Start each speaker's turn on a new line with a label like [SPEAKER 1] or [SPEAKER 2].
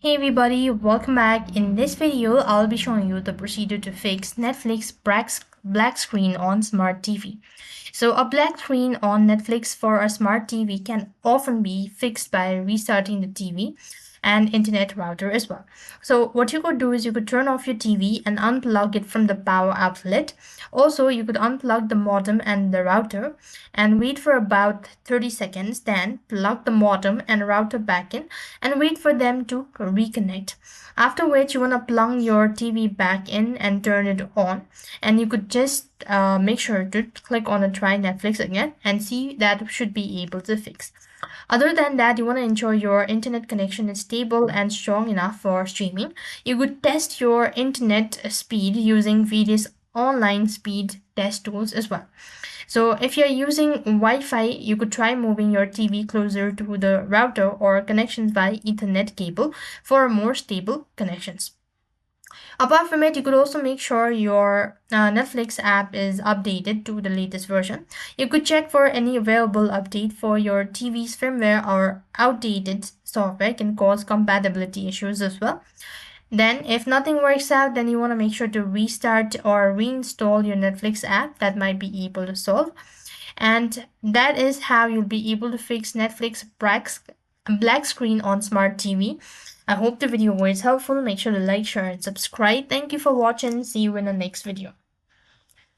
[SPEAKER 1] Hey everybody, welcome back. In this video, I'll be showing you the procedure to fix Netflix black screen on smart TV. So a black screen on Netflix for a smart TV can often be fixed by restarting the TV and internet router as well. So what you could do is you could turn off your TV and unplug it from the power outlet. Also, you could unplug the modem and the router and wait for about 30 seconds, then plug the modem and router back in and wait for them to reconnect. After which you want to plug your TV back in and turn it on, and you could just make sure to click on the try Netflix again and see that should be able to fix. Other than that, you want to ensure your internet connection is stable and strong enough for streaming. You could test your internet speed using various online speed test tools as well. So if you're using Wi-Fi, you could try moving your TV closer to the router or connections by Ethernet cable for more stable connections. Apart from it, you could also make sure your Netflix app is updated to the latest version. You could check for any available update for your TV's firmware or outdated software can cause compatibility issues as well. Then, if nothing works out, then you want to make sure to restart or reinstall your Netflix app. That might be able to solve. And that is how you'll be able to fix Netflix black screen on smart TV. I hope the video was helpful. Make sure to like, share, and subscribe. Thank you for watching. See you in the next video.